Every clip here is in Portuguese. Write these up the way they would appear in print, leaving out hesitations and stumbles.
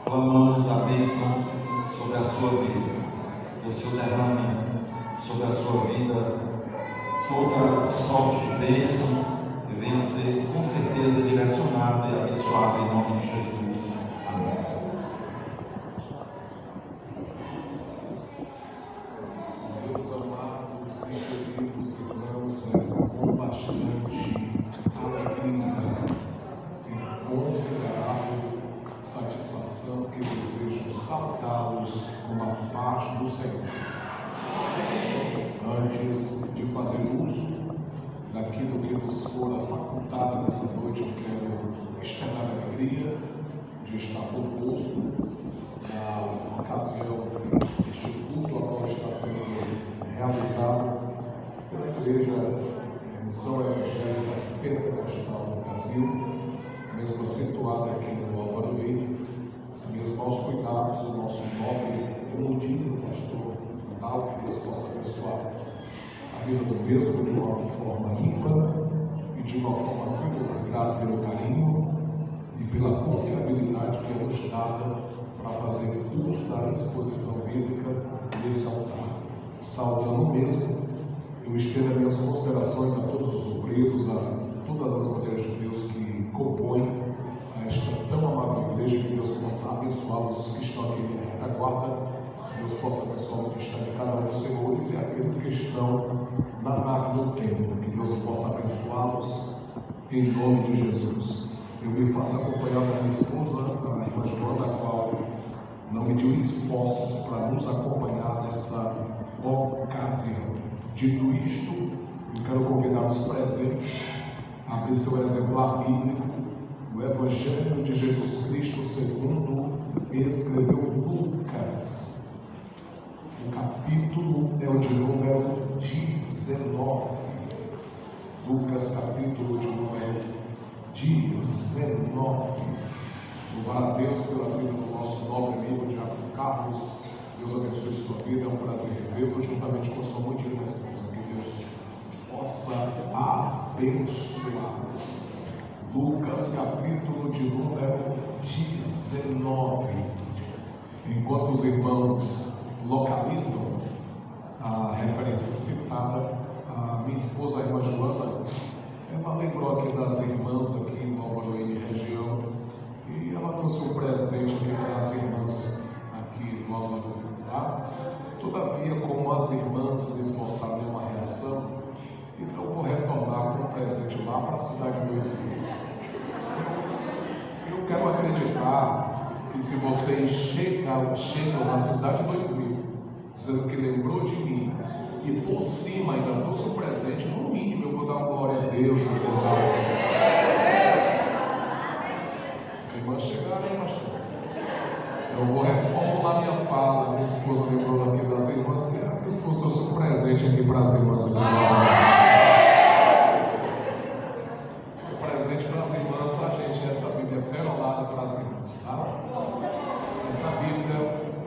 clamamos a bênção sobre a sua vida. Que o Senhor derrame sobre a sua vida toda sorte de bênção e venha ser com certeza direcionado e abençoado em nome de Jesus. Amém. Meus amados e queridos irmãos, é com bastante alegria e considerável satisfação que desejo saudá-los com a paz do Senhor. Antes de fazer uso daquilo que nos fora facultado nessa noite, eu quero externar a alegria de estar convosco na ocasião deste culto, a qual está sendo realizado pela Igreja Missão Evangélica Pentecostal do Brasil, mesmo situada aqui no Álvaro Leite, mesmo aos cuidados do nosso nobre e humilde pastor Ronaldo, que Deus possa abençoar a vida do mesmo de uma forma ímpar e de uma forma singular, grato pelo carinho e pela confiabilidade que é nos dada para fazer uso da exposição bíblica desse altar. Saudando mesmo, eu estendo minhas considerações a todos os obreiros, a todas as mulheres de Deus que compõem a esta tão amável igreja, que Deus possa abençoá-los, os que estão aqui em retaguarda, Deus possa abençoar o que está em cada um dos senhores e aqueles que estão na nave do templo, que Deus possa abençoá-los em nome de Jesus. Eu me faço acompanhar da minha esposa, a irmã Joana, a qual não mediu esforços para nos acompanhar nessa ocasião. Dito isto, eu quero convidar os presentes a abrir seu exemplar bíblico, o Evangelho de Jesus Cristo segundo escreveu Lucas. O capítulo é o de número 19. Lucas, capítulo de número 19. Louvar a Deus pela vida do nosso nobre amigo Diácono Carlos. Deus abençoe sua vida, é um prazer revê-lo juntamente com a sua muito querida esposa. Que Deus possa abençoá-los. Lucas, capítulo de número 19. Enquanto os irmãos localizam a referência citada, a minha esposa, a irmã Joana, ela lembrou aqui das irmãs aqui no Álvaro e região, e ela trouxe um presente aqui para as irmãs aqui no Álvaro, tá? Todavia, como as irmãs esboçaram uma reação, então eu vou retornar com um presente lá para a cidade de 2000. Eu quero acreditar que se vocês chegam na cidade de 2000, dizendo que lembrou de mim, e por cima ainda trouxe um presente, no mínimo eu vou dar glória a Deus. As irmãs chegaram, hein, pastor? Eu vou reformular minha fala. Minha esposa lembrou aqui das irmãs, e a minha esposa trouxe um presente aqui para as irmãs. O presente para as irmãs, para a gente, essa Bíblia perolada para as irmãs, tá? Essa Bíblia,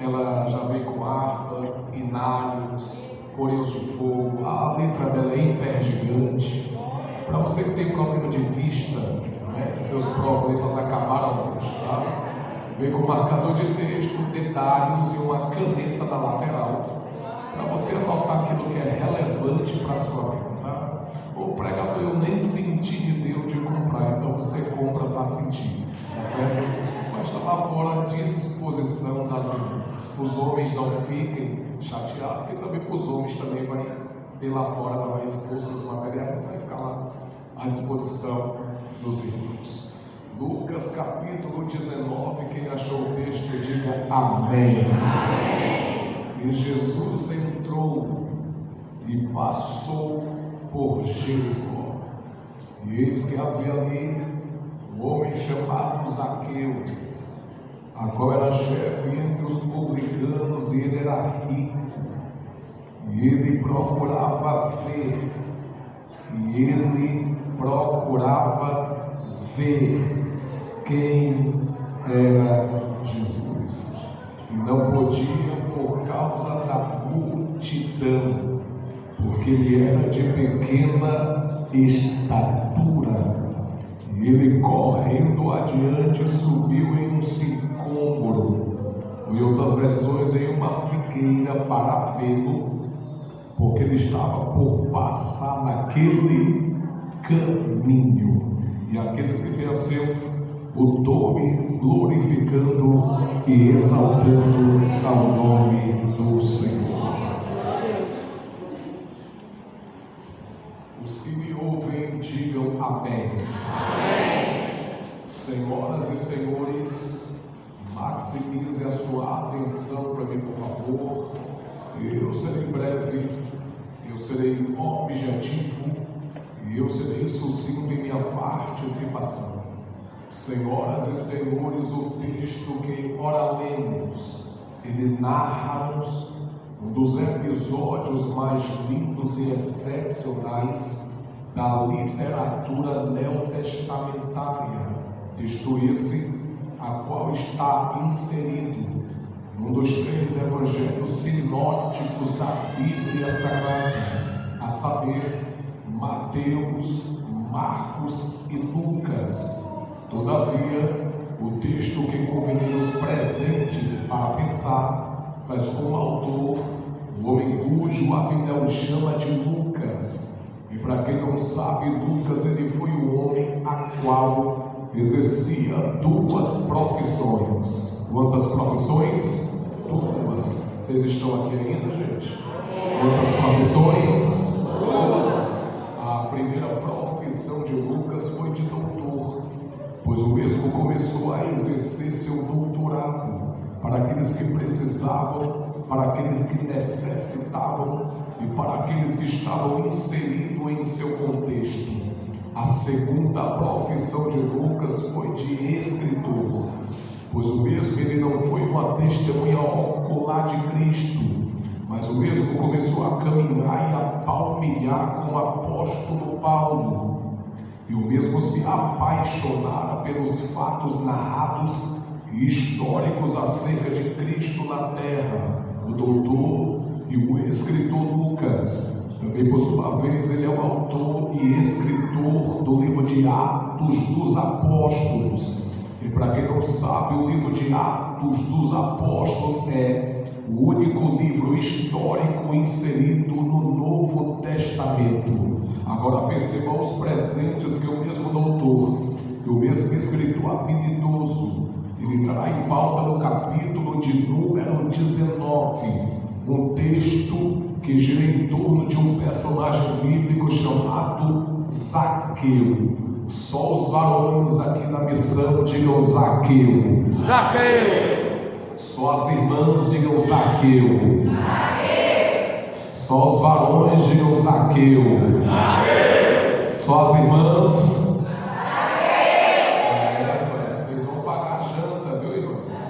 ela já vem com harpa, inários, coreios de fogo, a letra dela é hipergigante. Para você que tem problema de vista, né, seus problemas acabaram hoje, tá? Vem com marcador de texto, detalhes e uma caneta na lateral, para você anotar aquilo que é relevante para a sua vida, tá? O pregador, eu nem senti de Deus de comprar, então você compra para sentir, tá certo? Mas está lá fora à disposição das irmãs. Os homens não fiquem chateados, que também para os homens também vai ter lá fora, não vai expor seus materiais, vai ficar lá à disposição dos irmãos. Lucas capítulo 19, quem achou o texto diga amém. Amém. E Jesus entrou e passou por Jericó. E eis que havia ali um homem chamado Zaqueu, a qual era chefe entre os publicanos, e ele era rico. E ele procurava ver, quem era Jesus. E não podia por causa da multidão, porque ele era de pequena estatura. E ele, correndo adiante, subiu em um sicômoro em outras versões, em uma figueira para vê-lo, porque ele estava por passar naquele caminho. E aqueles que têm a seu o nome, glorificando e exaltando ao nome do Senhor. Os que me ouvem, digam amém. Amém. Senhoras e senhores, maximize a sua atenção para mim, por favor. Eu serei breve, eu serei objetivo e eu serei sucinto em minha participação. Senhoras e senhores, o texto que ora lemos, ele narra-nos um dos episódios mais lindos e excepcionais da literatura neotestamentária, texto esse a qual está inserido num dos 3 evangelhos sinóticos da Bíblia Sagrada, a saber, Mateus, Marcos e Lucas. Todavia, o texto que convenemos presentes para pensar traz como autor o homem cujo a Bíblia o chama de Lucas. E para quem não sabe, Lucas ele foi o homem a qual exercia 2 profissões. Quantas profissões? 2. Vocês estão aqui ainda, gente? Quantas profissões? 2. A primeira profissão de Lucas foi de doutor, pois o mesmo começou a exercer seu doutorado para aqueles que precisavam, para aqueles que necessitavam e para aqueles que estavam inseridos em seu contexto. A segunda profissão de Lucas foi de escritor, pois o mesmo ele não foi uma testemunha ocular de Cristo, mas o mesmo começou a caminhar e a palmilhar com o apóstolo Paulo. E o mesmo se apaixonara pelos fatos narrados e históricos acerca de Cristo na terra. O doutor e o escritor Lucas, também por sua vez, ele é o autor e escritor do livro de Atos dos Apóstolos. E para quem não sabe, o livro de Atos dos Apóstolos é o único livro histórico inserido no Novo Testamento. Agora percebam os presentes que o mesmo doutor, que o mesmo escritor habilidoso, ele trará em pauta no capítulo de número 19, um texto que gira em torno de um personagem bíblico chamado Zaqueu. Só os varões aqui na missão digam Zaqueu. Zaqueu. Só as irmãs digam Zaqueu. Zaqueu. Só os varões digam Zaqueu. Zaqueu. Só as irmãs. Zaqueu. Vocês vão pagar a janta, viu, irmãos?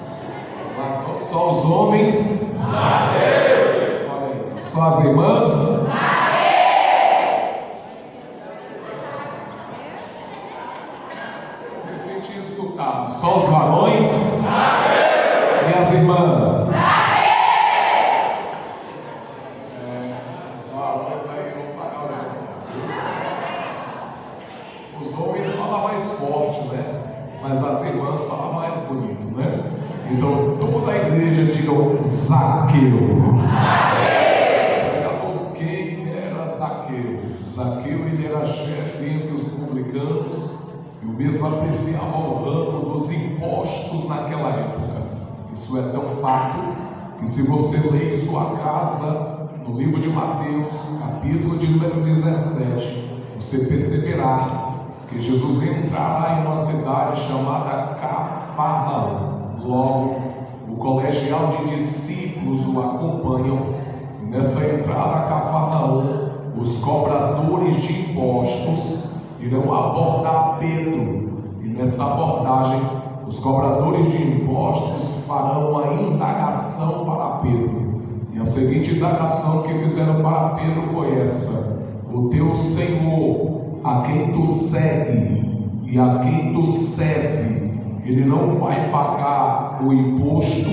Só os homens. Zaqueu. Olha aí. Só as irmãs. Zaqueu. Eu me senti insultado. Só os varões. Zaqueu. E as irmãs. Os varões aí vão pagar o janta. Os homens falam mais forte, né? Mas as irmãs falam mais bonito, né? Então toda a igreja diga Zaqueu. Pregador, quem era Zaqueu? Zaqueu ele era chefe entre os publicanos e o mesmo apreciava o ramo dos impostos naquela época. Isso é tão fato que se você ler em sua casa no livro de Mateus, capítulo de número 17, você perceberá que Jesus entrará em uma cidade chamada Cafarnaum. Logo, o colegial de discípulos o acompanham, e nessa entrada a Cafarnaum, os cobradores de impostos irão abordar Pedro, e nessa abordagem, os cobradores de impostos farão uma indagação para Pedro. E a seguinte indagação que fizeram para Pedro foi essa: o teu Senhor, a quem tu segue e a quem tu serve, ele não vai pagar o imposto?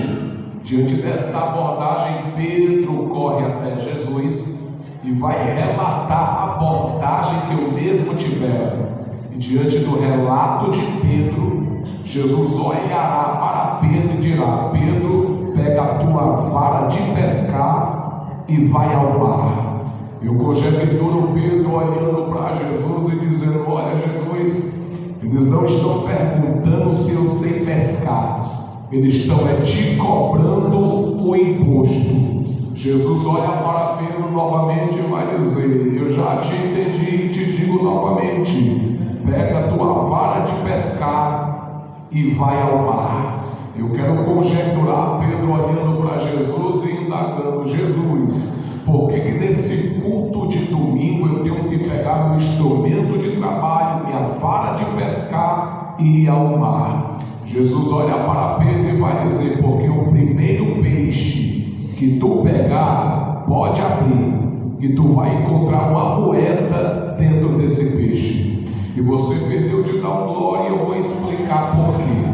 Diante dessa abordagem, Pedro corre até Jesus e vai relatar a abordagem que eu mesmo tivera. E diante do relato de Pedro, Jesus olhará para Pedro e dirá: Pedro, pega pega a tua vara de pescar e vai ao mar. E o conjectura Pedro olhando para Jesus e dizendo: olha, Jesus, eles não estão perguntando se eu sei pescar, eles estão te cobrando o imposto. Jesus olha para Pedro novamente e vai dizer: eu já te entendi e te digo novamente, pega a tua vara de pescar e vai ao mar. Eu quero conjecturar Pedro olhando para Jesus e indagando: Jesus, por que nesse culto de domingo eu tenho que pegar meu instrumento de trabalho, minha vara de pescar e ir ao mar? Jesus olha para Pedro e vai dizer: porque o primeiro peixe que tu pegar, pode abrir, e tu vai encontrar uma moeda dentro desse peixe. E você perdeu de dar glória, e eu vou explicar por quê.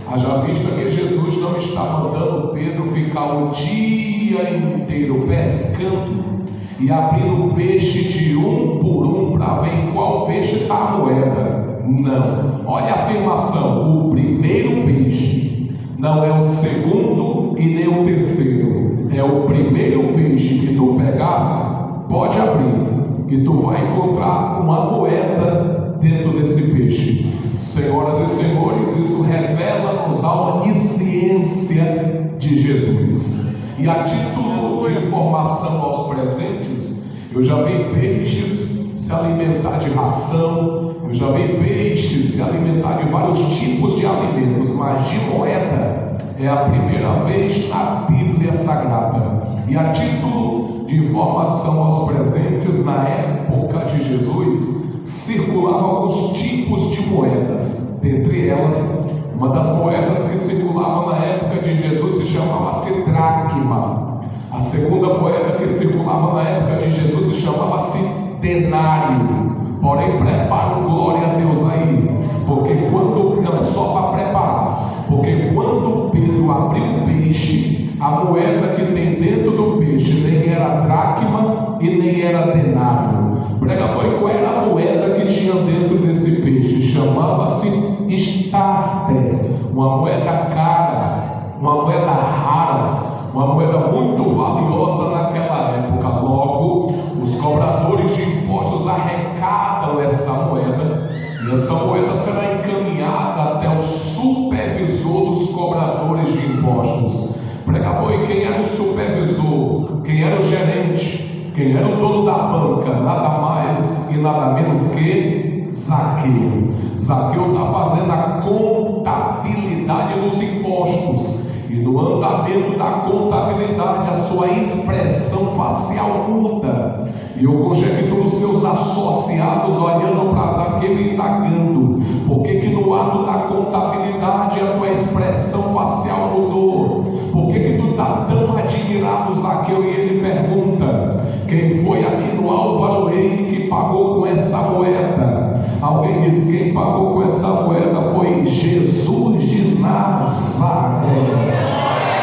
Haja vista que Jesus não está mandando Pedro ficar o dia inteiro pescando e abrindo peixe de um por um para ver em qual peixe está a moeda. Não. Olha a afirmação: o primeiro peixe, não é o segundo e nem o terceiro. É o primeiro peixe que tu pegar, pode abrir, e tu vai encontrar uma moeda dentro desse peixe. Senhoras e senhores, isso revela-nos a onisciência de Jesus. E a título de informação aos presentes, eu já vi peixes se alimentar de ração, eu já vi peixes se alimentar de vários tipos de alimentos, mas de moeda é a primeira vez na Bíblia Sagrada. E a título de informação aos presentes, na época de Jesus circulavam alguns tipos de moedas. Dentre elas, uma das moedas que circulava na época de Jesus se chamava-se dracma. A segunda moeda que circulava na época de Jesus se chamava-se denário. Porém, prepara glória a Deus aí, porque quando, não é só para preparar, porque quando Pedro abriu o peixe, a moeda que tem dentro do peixe nem era dracma e nem era denário. Pregador, qual era a moeda que tinha dentro desse peixe? Chamava-se estarter, uma moeda cara, uma moeda rara, uma moeda muito valiosa naquela época. Logo, os cobradores de impostos arrecadam essa moeda, e essa moeda será encaminhada até o supervisor dos cobradores de impostos. Pregador, e quem era o supervisor? Quem era o gerente? Quem era o dono da banca? Nada mais e nada menos que Zaqueu. Zaqueu está fazendo a contabilidade dos impostos, e no andamento da contabilidade a sua expressão facial muda, e eu conjecturo os seus associados olhando para Zaqueu e indagando: por que no ato da contabilidade a tua expressão facial mudou? Por que tu está tão admirado, Zaqueu? E ele pergunta: quem foi aqui no Álvaro Reis que pagou com essa moeda? Alguém diz: quem pagou com essa moeda foi Jesus de Nazaré.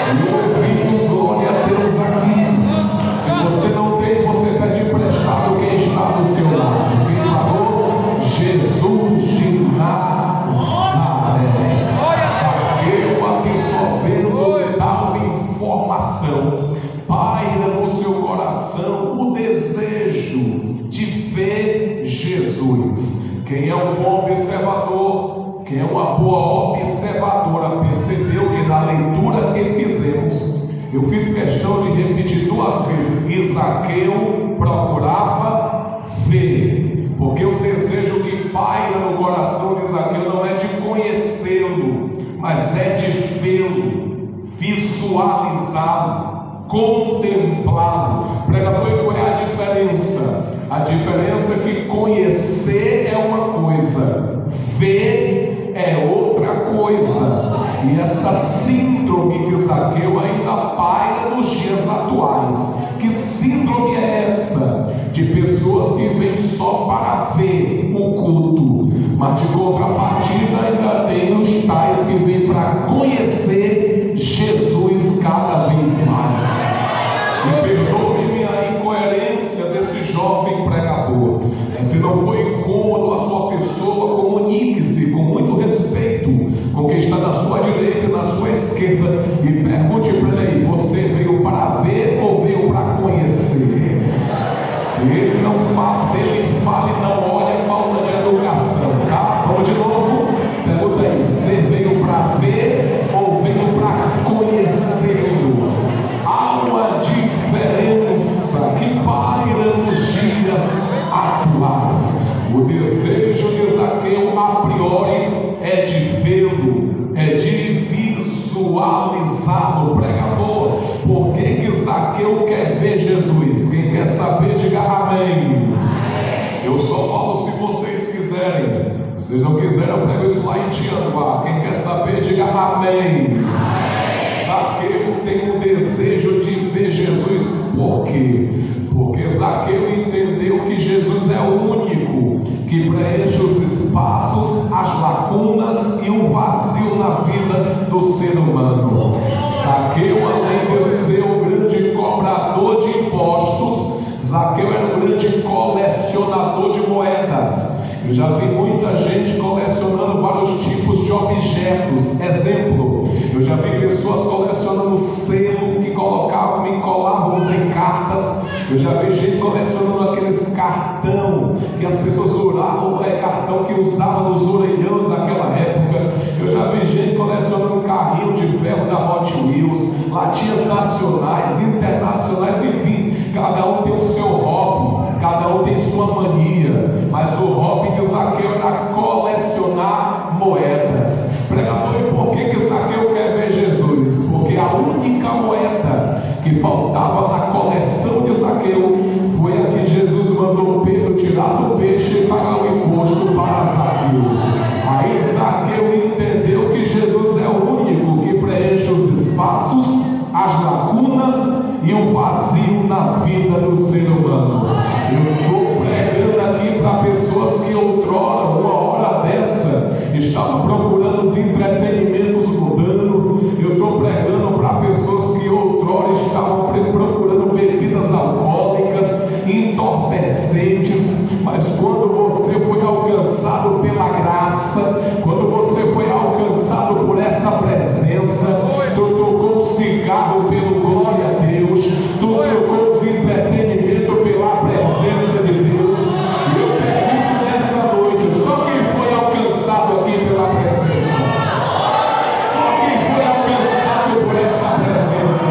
Eu ouvi glória a Deus aqui. Se você não tem, você pede emprestado quem está do seu lado. Quem pagou? Jesus de Nazaré. Zaqueu, absorvendo tal informação, paira no seu coração o desejo de ver Jesus. Quem é um bom observador, quem é uma boa observadora, percebeu que na leitura que fizemos, eu fiz questão de repetir 2 vezes: e Zaqueu procurava ver, porque o desejo que paira no coração de Zaqueu não é de conhecê-lo, mas é de vê-lo, visualizá-lo, contemplá-lo. Pregador, e qual é a diferença? A diferença é que conhecer é uma coisa, ver é outra coisa. E essa síndrome de Zaqueu ainda paira nos dias atuais. Que síndrome é essa? De pessoas que vêm só para ver o culto, mas de contrapartida ainda tem os tais que vêm para conhecer Jesus cada vez mais. E perdoe-me a incoerência desse jovem pregador. Se não foi incômodo a sua pessoa, comunique-se com muito respeito com quem está na sua direita e na sua esquerda. esquerda e pergunte para ele: você veio para ver ou veio para conhecer? Se ele não fala, se ele fala e não olha, é falta de educação, tá? Vamos de novo? Pergunta aí: você veio para ver ou veio para conhecê-lo? Há uma diferença que paira nos dias atuais. O desejo de Zaqueu a priori é de vê-lo, é de visualizá-lo. Pregador, por que Zaqueu quer ver Jesus? Quem quer saber, diga amém. Eu só falo se vocês quiserem. Se vocês não quiserem, eu prego isso lá em Tianguá. Quem quer saber, diga amém. Zaqueu tem um desejo de ver Jesus. Por quê? Porque Zaqueu entendeu que Jesus é o único que preenche os espaços, as lacunas e o vazio na vida do ser humano. Zaqueu, além de ser um grande cobrador de impostos, Zaqueu era um grande colecionador de moedas. Eu já vi muita gente colecionando vários tipos de objetos. Exemplo, eu já vi pessoas colecionando selo que colocavam e colávamos em cartas. Eu já vi gente colecionando aqueles cartão que as pessoas usavam, cartão que usavam nos orelhões naquela época. Eu já vi gente colecionando carrinho de ferro da Hot Wheels, latinhas nacionais, internacionais, enfim. Cada um tem o seu hobby, cada um tem sua mania, mas o hobby de Zaqueu era colecionar moedas. Pregador, e por que Zaqueu quer ver Jesus? Porque a única moeda que faltava na coleção de Zaqueu foi a que Jesus mandou Pedro tirar do peixe e pagar o imposto para Zaqueu. Aí Zaqueu entendeu que Jesus é o único que preenche os espaços, as lacunas e o vazio na vida do ser humano. Eu estou pregando aqui para pessoas que outrora, uma hora dessa, estavam procurando os entretenimentos mudando. Eu estou pregando para pessoas que outrora estavam procurando bebidas alcoólicas, entorpecentes, mas quando você foi alcançado pela graça, quando você foi alcançado por essa presença, tu trocou o cigarro pelo glória a Deus, tu trocou os entretenimento pela presença de Deus. E eu pergunto nessa noite: só quem foi alcançado aqui pela presença? Só quem foi alcançado por essa presença?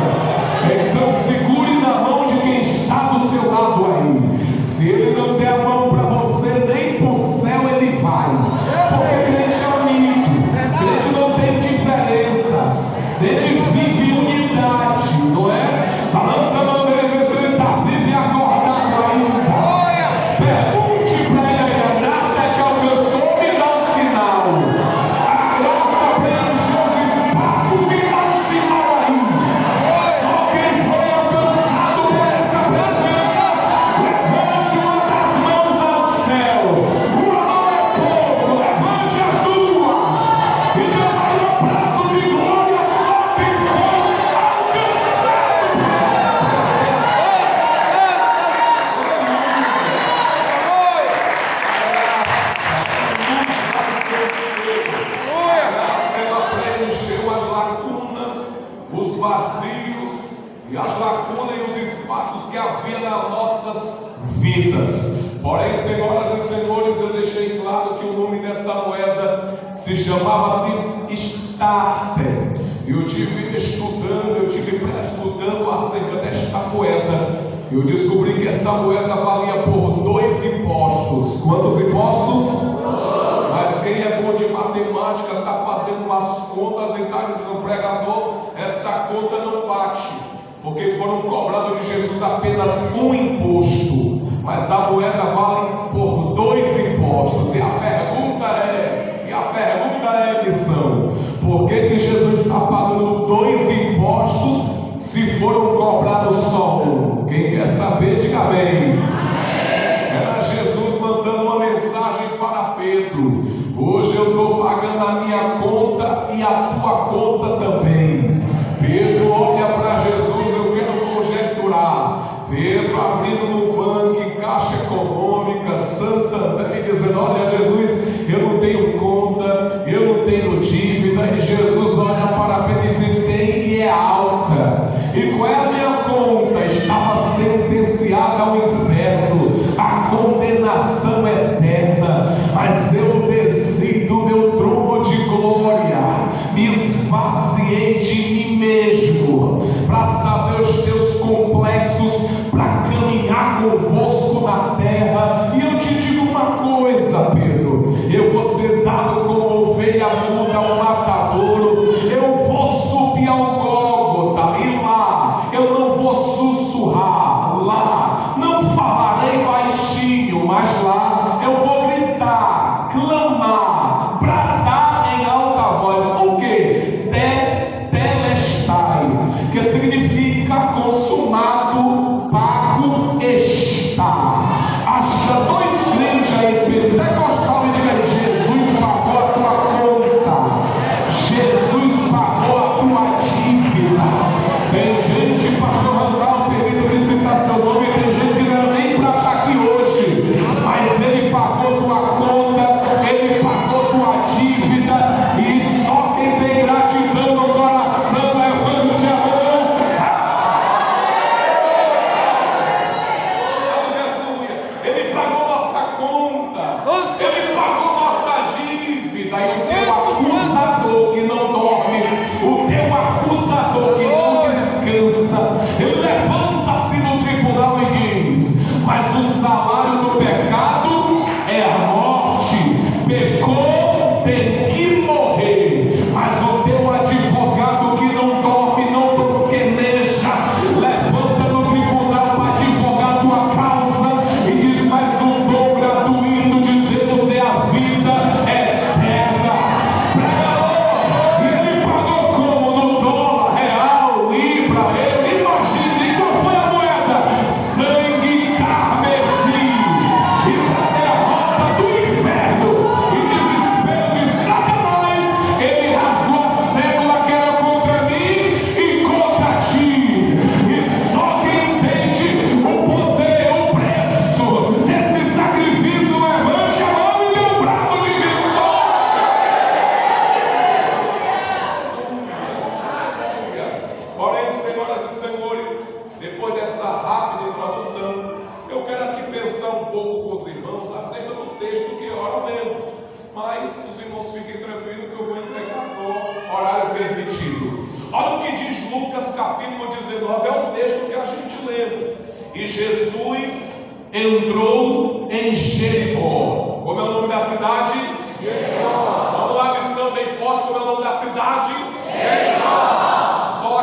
Então segure na mão de quem está do seu lado aí. Se ele não der a mão para você, nem para o céu ele vai. Porque crente é unito, crente não tem diferenças, crente vive unidade, não é? Balança a mão dele, vê se ele está vivo e acordado ainda. Pergunte para ele aí: a graça te alcançou, me dá um sinal. A graça preencheu os espaços, me dá um sinal aí. Só quem foi alcançado por essa presença, levante uma das mãos ao céu. Uma mão é pouco, levante as duas e dê o maior prato de glória. Só quem foi alcançado por essa presença. A graça, ela preencheu as lacunas, os vazios e as lacunas e os espaços que havia nas nossas vidas. Porém, senhoras e senhores, eu deixei claro que o nome dessa moeda se chamava-se Starter. Eu tive estudando, eu tive pré-estudando acerca desta moeda. Eu descobri que essa moeda valia por 2 impostos. Quantos impostos? Mas quem é bom de matemática está fazendo umas contas e está dizendo: pregador, essa conta não bate, porque foram cobrados de Jesus apenas um imposto, mas a moeda vale por 2 impostos. E a pergunta é, missão: por que Jesus está pagando 2 impostos se foram cobrados só um? Quem quer saber, diga amém. Era Jesus mandando uma mensagem para Pedro: hoje eu estou pagando a minha conta e a tua conta também. Pedro olha para Jesus, eu quero conjecturar. Pedro abrindo no banco, Caixa Econômica, Santander, dizendo: olha Jesus, eu não tenho conta, eu não tenho dívida. E Jesus olha para Pedro e diz: E qual é a minha conta? Estava sentenciada ao inferno, a condenação eterna, mas eu desci do meu trono de glória, me esvaziei de mim mesmo, para saber os teus complexos, para caminhar convosco na terra. E eu te digo uma coisa, Pedro: eu vou ser dado como ovelha muda ao matadouro, eu vou subir ao Gólgota, e lá eu não vou sussurrar, lá não falarei baixinho, mas lá eu vou gritar, clamar, bradar em alta voz. O que? Telestai, que significa consumado, pago está. Acha dois crentes aí pentecostal e diga: Jesus pagou a tua conta, Jesus pagou a tua dívida. Tem gente, pastor Randall, permita me citar seu nome, tem gente que não é nem para estar aqui hoje, mas ele pagou tua conta, ele pagou tua dívida, e só quem tem gratidão no coração, levante a mão. Aleluia! Ele pagou nossa conta, ele pagou nossa dívida. E o teu acusador que não dorme, o teu acusador que não descansa, ele levanta-se no tribunal e diz: mas o salário do pecado é a morte, pecou, tem que morrer. Mas o teu advogado que não dorme, não tosqueneja, levanta no tribunal para advogar tua causa e diz: mas o dom gratuito de Deus é a vida eterna. Pregador, e ele pagou como? No dólar, real, libra, euro. Imagine qual foi a moeda: sangue carmesí. E para derrota do inferno e desespero de Satanás, ele rasgou a cédula que era contra mim e contra ti. E só quem entende o poder, o preço desse sacrifício, levante a mão e dê um brado de vitória. Porém, senhoras e senhores, depois dessa rápida introdução, eu quero aqui pensar um pouco com os irmãos acerca do texto que ora lemos. Mas os irmãos fiquem tranquilos que eu vou entregar no horário permitido. Olha o que diz Lucas capítulo 19, é o texto que a gente lemos. E Jesus entrou em Jericó. Como é o nome da cidade? Jericó. Vamos lá, missão bem forte. Como é o nome da cidade? Jericó. Só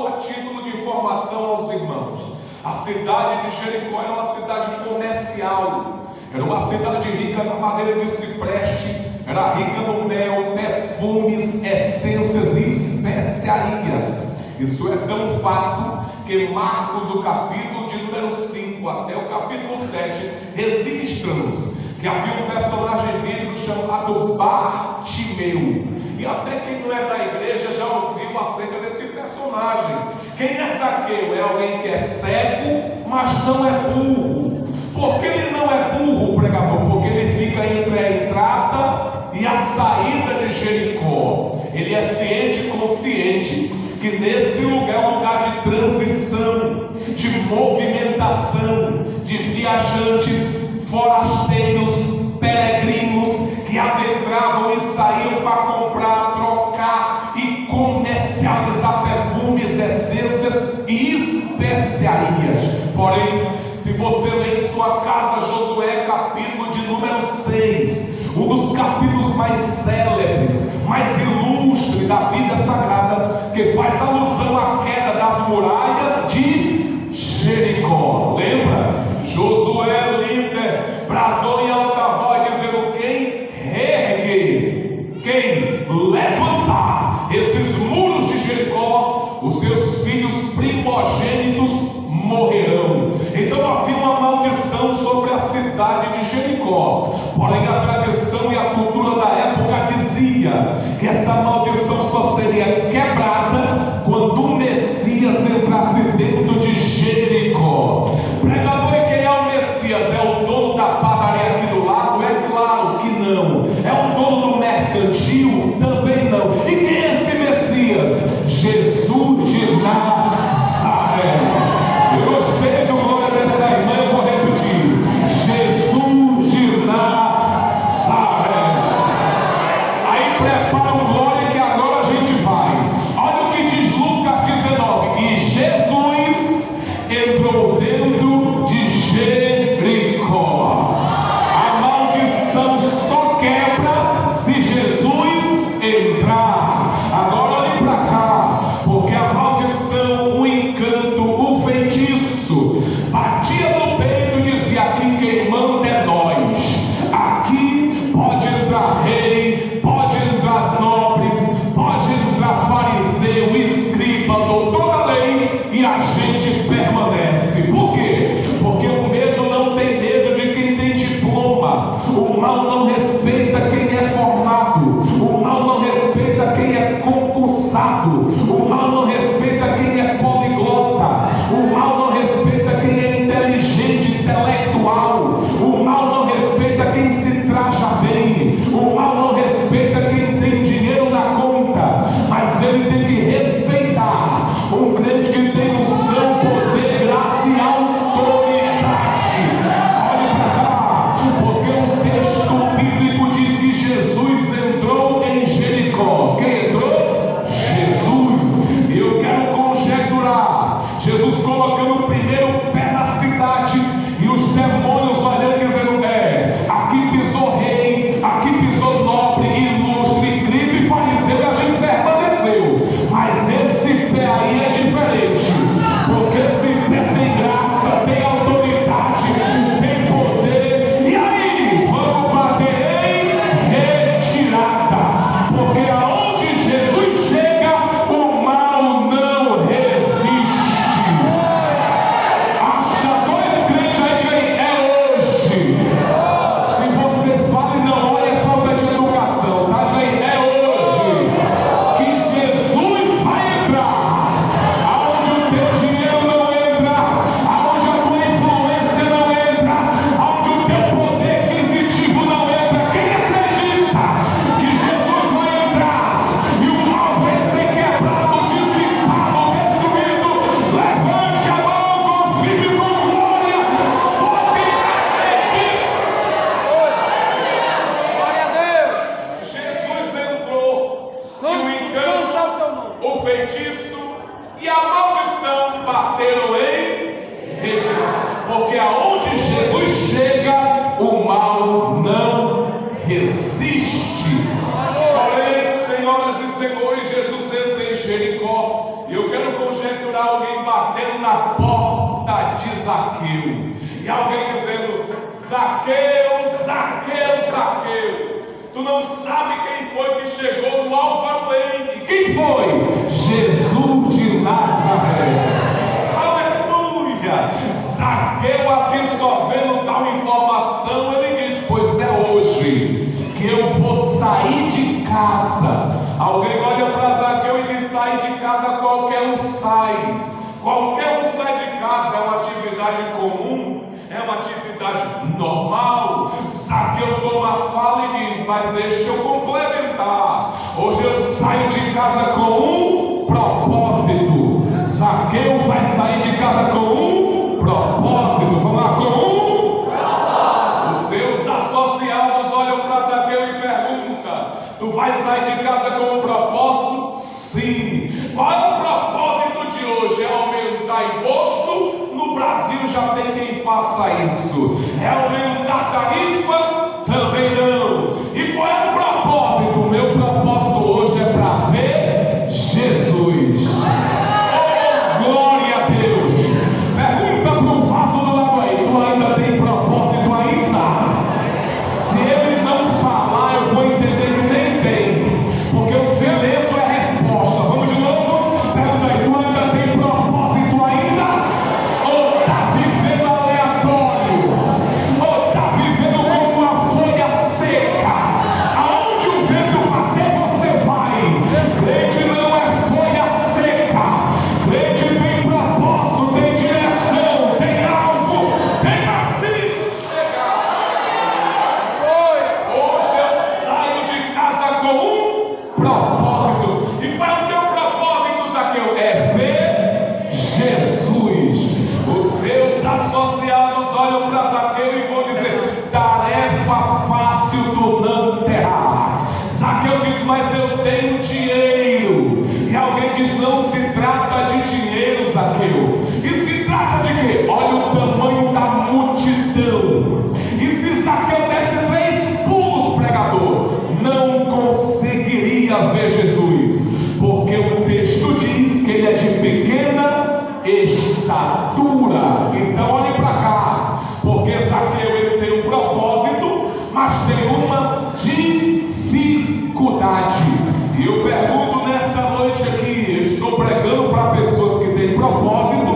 a título de informação aos irmãos. A cidade de Jericó era uma cidade comercial, era uma cidade rica na madeira de cipreste, era rica no mel, perfumes, essências e especiarias. Isso é tão fato que Marcos, o capítulo de número 5 até o capítulo 7, registra-nos que havia um personagem bíblico chamado Bartimeu. E até quem não é da igreja já ouviu acerca desse personagem. Quem é Zaqueu? É alguém que é cego, mas não é burro. Por que ele não é burro, pregador? Porque ele fica entre a entrada e a saída de Jericó. Ele é ciente e consciente que nesse lugar é um lugar de transição, de movimentação, de viajantes, forasteiros, peregrinos que adentravam e saíam para comprar, trocar e comercializar perfumes, essências e especiarias. Porém, se você ler em sua casa Josué capítulo de número 6, um dos capítulos mais célebres, mais ilustres da Bíblia Sagrada, que faz alusão à queda das muralhas de Jericó. Lembra? Josué, líder, bradou em alta voz, dizendo: quem reerguer, quem levantar esses muros de Jericó, os seus filhos primogênitos morrerão. Então havia uma maldição sobre a cidade de Jericó. Porém, a tradição e a cultura da época dizia que essa maldição só seria quebrada mais gente permanece. Por quê? Porque o medo não tem medo de quem tem diploma. O mal não respeita quem é formado. O mal não respeita quem é concursado. O mal não respeita quem é poliglota. O mal não respeita quem é inteligente, intelectual. O mal não respeita quem se traja bem. O mal não respeita quem tem dinheiro na conta. Mas ele tem que respeitar um crente que tem unção, poder, graça e autoridade. Olhe para cá, porque o texto bíblico diz que Jesus entrou em Jericó. Quem entrou? Jesus. E eu quero conjecturar Jesus colocando o primeiro pé na cidade e os demônios olhando e dizendo: aqui pisou rei, aqui pisou nobre, ilustre, crime, fariseu, e a gente permaneceu. Mas esse pé aí é diferente, porque esse pé tem graça, tem autoridade, tem poder. E aí, vamos bater em retirada, porque aonde Jesus chega, o mal não resiste. Acha dois crentes aí, diga aí: é hoje. Se você fala e não olha, é falta de educação, tá? Diga aí: é hoje que Jesus vai entrar. Aonde o teu dinheiro não entra, aonde a tua influência não entra, aonde o teu poder aquisitivo não entra. Quem acredita que Jesus vai entrar e o mal vai ser quebrado, dissipado, destruído, levante a mão, confirme com glória. Só quem acredita. Glória a Deus. Jesus entrou e o engano, Santo é o teu nome. o feitiço e a maldição bateram em retirada. Porque aonde Jesus chega, o mal não resiste. Porém, senhoras e senhores, Jesus entra em Jericó e eu quero conjecturar alguém batendo na porta de Zaqueu. E alguém dizendo: Zaqueu, Zaqueu, Zaqueu, tu não sabe quem foi que chegou no Alvaruém. E quem foi? Jesus de Nazaré. Aleluia! Zaqueu, absorvendo tal informação, ele diz: pois é hoje que eu vou sair de casa. Alguém olha para Zaqueu e diz: sair de casa qualquer um sai. Qualquer um sai de casa. É uma atividade comum, é uma atividade normal. Zaqueu toma a fala e diz: mas deixa eu complementar. Hoje eu saio de casa com um propósito. Zaqueu vai sair de casa com um propósito. Vamos lá, com um propósito. Os seus associados olham para Zaqueu e perguntam: tu vai sair de casa com um propósito? Sim. Qual é o propósito de hoje? É aumentar imposto? No Brasil já tem quem faça isso. É aumentar tarifa? Também não. E qual é o propósito? O meu propósito hoje é para ver Jesus. Oh, glória a Deus. Pergunta para o vaso do lado aí: tu ainda tem propósito ainda? Se ele não falar, eu vou entender que nem tem, porque o silêncio é resposta. Vamos de novo? Pergunta aí: tu ainda tem propósito ainda? Ou está vivendo aleatório? Ou está vivendo como uma folha seca? Aonde o vento bater, você vai. Crente não é folha seca. Crente tem propósito, tem direção, tem alvo, tem assim chegar. Hoje eu saio de casa com um propósito. E qual é o teu propósito, Zaqueu? É ver Jesus. Os seus associados olham para Zaqueu e vão dizer: tarefa fácil tu não terá. Zaqueu diz: mas eu tenho dinheiro. E alguém diz: não se trata de dinheiro, Zaqueu. E se trata de quê? Olha o tamanho da multidão. E se Zaqueu desse 3 pulos, pregador, não conseguiria ver Jesus, porque o texto diz que ele é de pequena estatura. Então olhe para cá, porque Zaqueu ele tem um propósito, mas tem uma dificuldade. E eu pergunto nessa noite aqui, estou pregando para pessoas que têm propósito,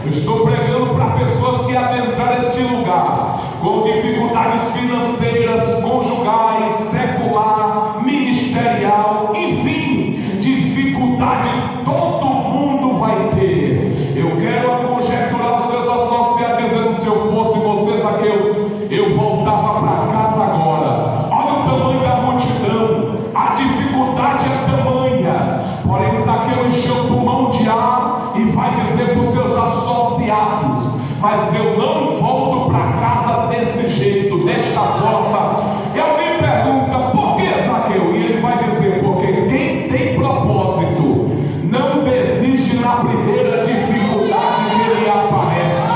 Eu estou pregando para pessoas que adentraram este lugar com dificuldades financeiras, conjugais, secular, ministerial, enfim, dificuldade todo mundo vai ter. Eu quero conjecturar os seus associados dizendo: se eu fosse você, Zaqueu, eu voltava para casa agora. Olha o tamanho da multidão, a dificuldade é tamanha. Porém, Zaqueu encheu o pulmão de ar e vai dizer para os seus associados: mas eu não volto para casa desse jeito, desta forma. E alguém pergunta: por que, Zaqueu? E ele vai dizer: porque quem tem propósito não desiste na primeira dificuldade que ele aparece.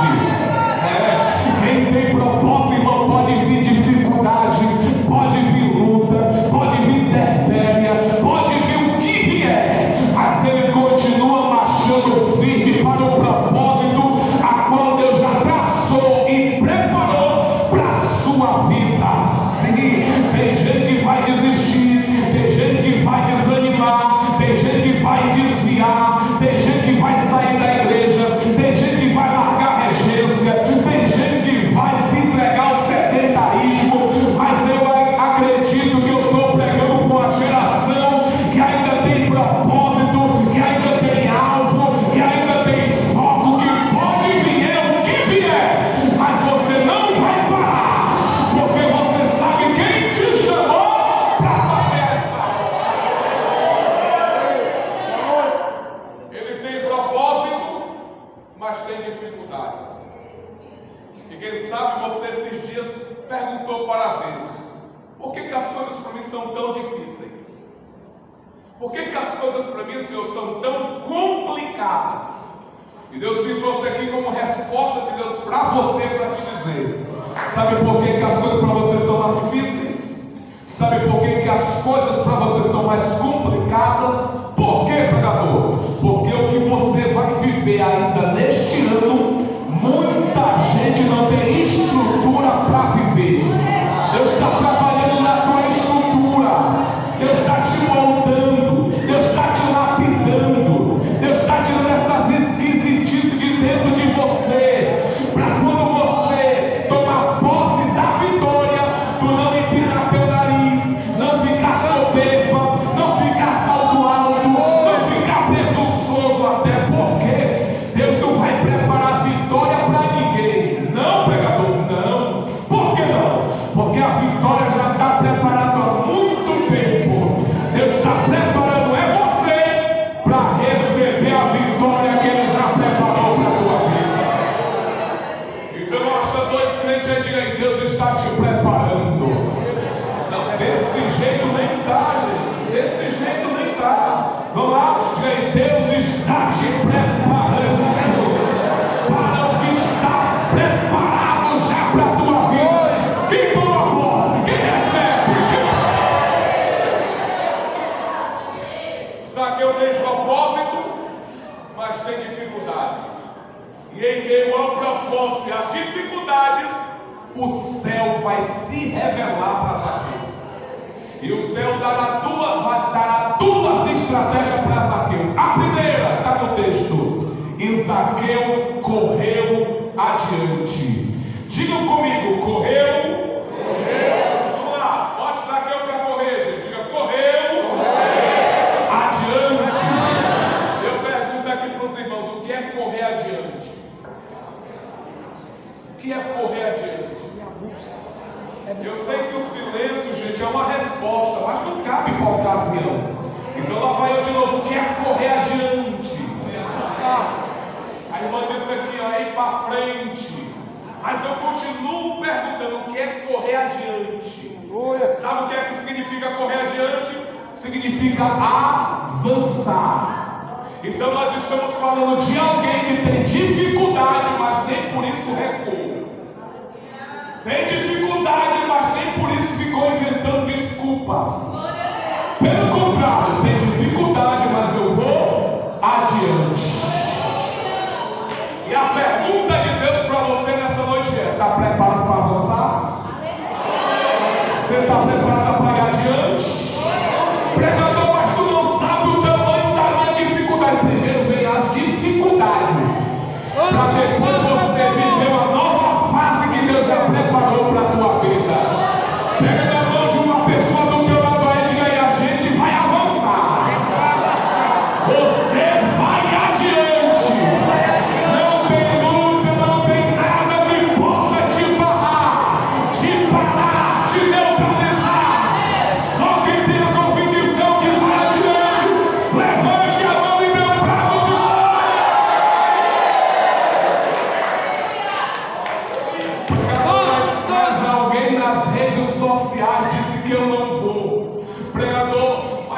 Quem tem propósito, irmão, pode vir dificuldade, pode vir luta, pode vir terpéria, pode vir o que vier, mas ele continua marchando firme para o propósito a qual Deus já traçou e preparou para a sua vida. Sim, tem gente que vai desistir, tem gente que vai desanimar, tem gente que vai desviar, tem gente que vai sair da igreja, tem gente que vai largar a regência, tem gente que vai se entregar ao sedentarismo, mas eu acredito que eu estou pregando com a geração que ainda tem propósito, que ainda tem alvo, que ainda tem foco, que pode vir o que vier, mas você não vai parar, porque você sabe quem te chamou para fazer essa obra. Ele tem propósito, mas tem dificuldades. E quem sabe você esses dias perguntou para Deus: por que as coisas para mim são tão difíceis? Por que as coisas para mim, Senhor, são tão complicadas? E Deus me trouxe aqui como resposta de Deus para você, para te dizer: sabe por que as coisas para você são mais difíceis? Sabe por que as coisas para você são mais complicadas? Por quê, pregador? Porque o que você vai viver ainda neste ano, muita gente não tem estrutura para viver. Deus está trabalhando na tua estrutura, Deus está te moldando, Deus está te lapidando, Deus está tirando essas esquisitices de dentro de você, para quando você tomar posse da vitória, tu não empinar teu nariz, não ficar soberba, não ficar salto alto, não ficar presunçoso, até porque Deus não vai preparar vitória para ninguém. Não, pregador, não. Por que não? Porque a vitória já está preparada há muito tempo. Deus está preparando você para receber a vitória que Ele já preparou para a tua vida. Então, mostra dois crentes aí, diga aí: Deus está te preparando. Não, desse jeito nem dá, gente. Desse jeito nem dá. Vamos lá? Diga aí: Deus está te preparando para o que está preparado já para a tua vida. Quem toma posse? Quem recebe? Zaqueu tem propósito, mas tem dificuldades. E em meio ao propósito e às dificuldades, o céu vai se revelar para Zaqueu. E o céu dará duas estratégias para Zaqueu. A primeira está no texto: e Zaqueu correu adiante. Digam comigo: correu. Vamos lá, bote Zaqueu para correr, gente. Diga: correu. Adiante. Eu pergunto aqui para os irmãos: o que é correr adiante? O que é correr adiante? Eu sei que o silêncio, gente, é uma resposta, mas não cabe para a ocasião. Então lá vai eu de novo: o que é correr adiante? A irmã disse aqui, ó, ir para frente. Mas eu continuo perguntando: o que é correr adiante? Sabe o que é que significa correr adiante? Significa avançar. Então nós estamos falando de alguém que tem dificuldade, mas nem por isso recuou. Tem dificuldade, mas nem por isso ficou inventando desculpas. Pelo contrário, tem dificuldade, mas eu vou adiante. E a pergunta de Deus para você nessa noite é: está preparado para avançar? Você está preparado para ir adiante? Pregador, mas tu não sabe o tamanho da minha dificuldade. Primeiro vem as dificuldades, para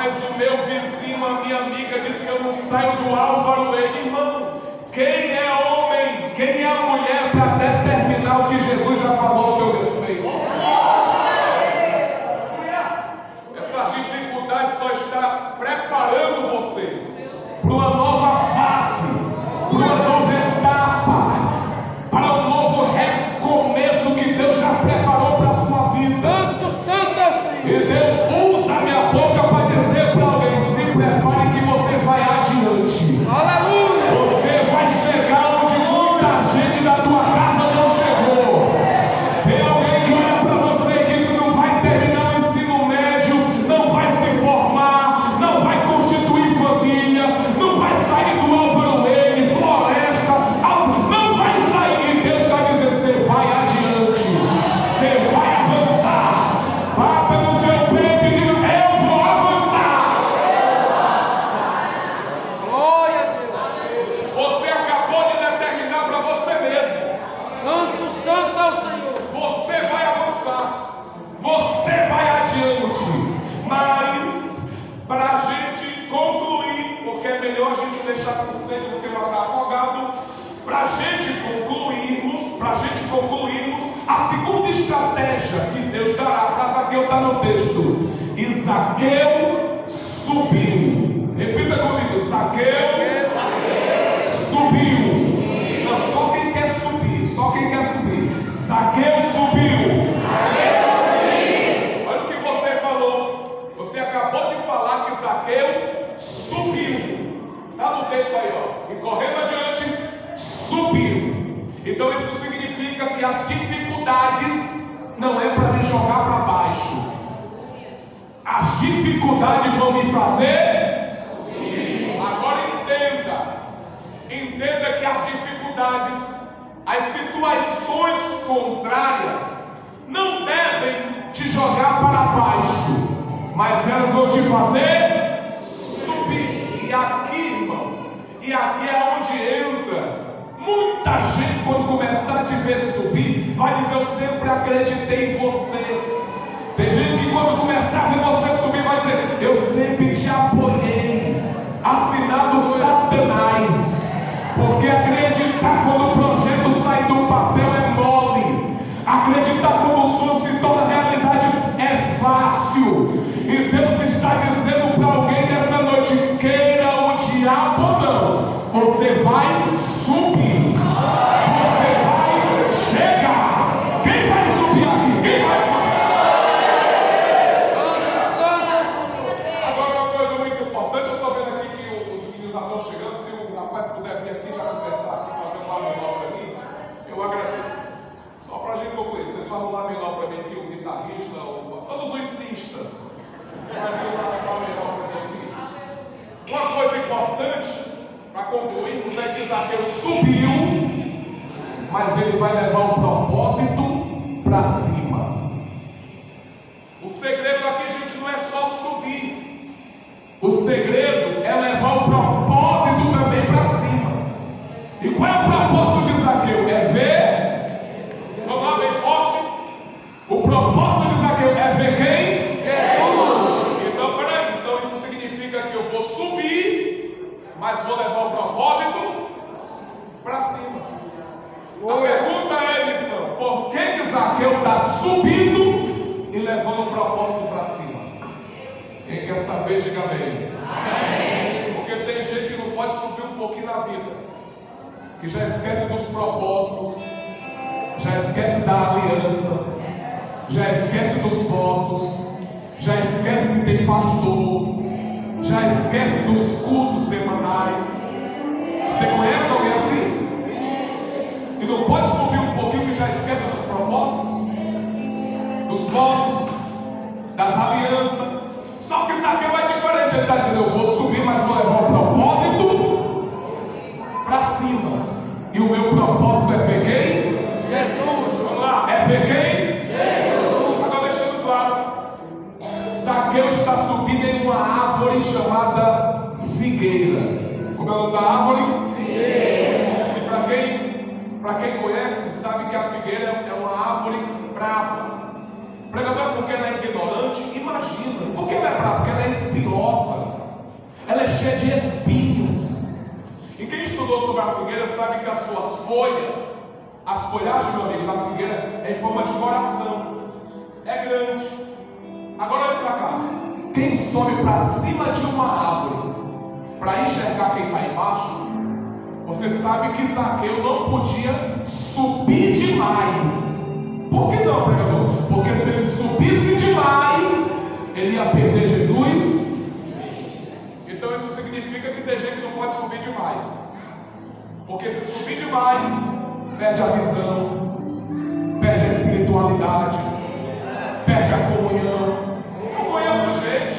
mas o meu vizinho, a minha amiga, disse que eu não saio do Álvaro Wayne. Irmão, quem é homem, quem é a mulher para determinar o que Jesus já falou ao teu respeito? Essas dificuldades só está preparando você para uma nova fase, para uma nova etapa, para um novo recomeço que Deus já preparou para a sua vida. E Deus usa a minha boca para dizer para alguém: se prepare que você vai adiante. Aleluia! Você vai chegar onde muita gente da tua casa não chegou. Tem alguém que olha para você e diz: não vai terminar o ensino médio, não vai se formar, não vai constituir família, não vai sair do Álvaro Wayne, floresta, não vai sair. E Deus está dizendo: você vai adiante, você vai avançar. Bata no seu peito e diga: eu vou avançar. Glória a Deus! Você acabou de determinar para você mesmo: Santo, santo é o Senhor! você vai avançar, você vai adiante. Mas para a gente concluir, porque é melhor a gente deixar com sede do que matar afogado, para a gente concluirmos, a segunda estratégia que Deus dará para Zaqueu está no texto. E Zaqueu subiu. Repita comigo: Zaqueu subiu. Não, só quem quer subir, Zaqueu subiu. Olha o que você falou. Você acabou de falar que Zaqueu subiu. Está no texto aí, ó. E correndo adiante, subiu. Então isso significa que as dificuldades não é para me jogar para baixo. As dificuldades vão me fazer subir. Agora entenda que as dificuldades, as situações contrárias não devem te jogar para baixo, mas elas vão te fazer subir. E aqui, irmão, é onde entra. Muita gente, quando começar a te ver subir, vai dizer: eu sempre acreditei em você. Tem gente que quando começar a ver você subir, vai dizer: eu sempre te apoiei. Assinado Satanás. Porque acreditar quando o projeto sai do papel é mole. Acreditar quando o sonho se torna realidade é fácil. E Deus está dizendo para alguém nessa noite: queira o diabo ou não, você vai subir, você vai chegar. Quem vai subir aqui? Quem vai subir? Agora, uma coisa muito importante, eu estou vendo aqui que os meninos já estão chegando. Se o rapaz puder vir aqui já começar aqui, fazer um laminó para mim, eu agradeço. Só para a gente concluir, vocês falam um laminó para mim aqui, o guitarrista, todos os cistas. Você vai vir lá para mim aqui. Uma coisa importante para concluirmos é que Zaqueu subiu, mas ele vai levar um propósito para cima. O segredo aqui, gente, não é só subir. O segredo é levar o propósito também para cima. E qual é o propósito de Zaqueu? É ver. Vamos lá, bem forte. O propósito de Zaqueu é ver quem? Jesus. Então, peraí. Então isso significa que eu vou subir, mas vou levar o propósito para cima. A pergunta é, Elisão: por que Zaqueu está subindo e levando o propósito para cima? Quem quer saber, diga amém. Amém. Porque tem gente que não pode subir um pouquinho na vida, que já esquece dos propósitos, já esquece da aliança, já esquece dos votos, já esquece que tem pastor, já esquece dos cultos semanais. Você conhece alguém assim? E não pode subir um pouquinho que já esquece dos propósitos, dos votos, das alianças. Só que Zaqueu é diferente. Ele está dizendo: eu vou subir, mas vou levar o propósito para cima. E o meu propósito é ver quem? Jesus. Vamos lá, é ver quem? Jesus. Agora deixando claro, Zaqueu está subindo em uma árvore chamada figueira. Como é o nome da árvore? Figueira. E para quem conhece, sabe que a figueira é uma árvore brava. Pregador, porque ela é ignorante? Imagina. Por que ela é brava? Porque ela é espinhosa. Ela é cheia de espinhos. E quem estudou sobre a figueira sabe que as suas folhas, as folhagens, meu amigo, da figueira é em forma de coração. É grande. Agora olha para cá. Quem sobe para cima de uma árvore para enxergar quem está embaixo, você sabe que Zaqueu não podia subir demais. Por que não, pregador? Porque se ele subisse demais, ele ia perder Jesus. Então isso significa que tem gente que não pode subir demais. Porque se subir demais, perde a visão, perde a espiritualidade, perde a comunhão. Eu conheço gente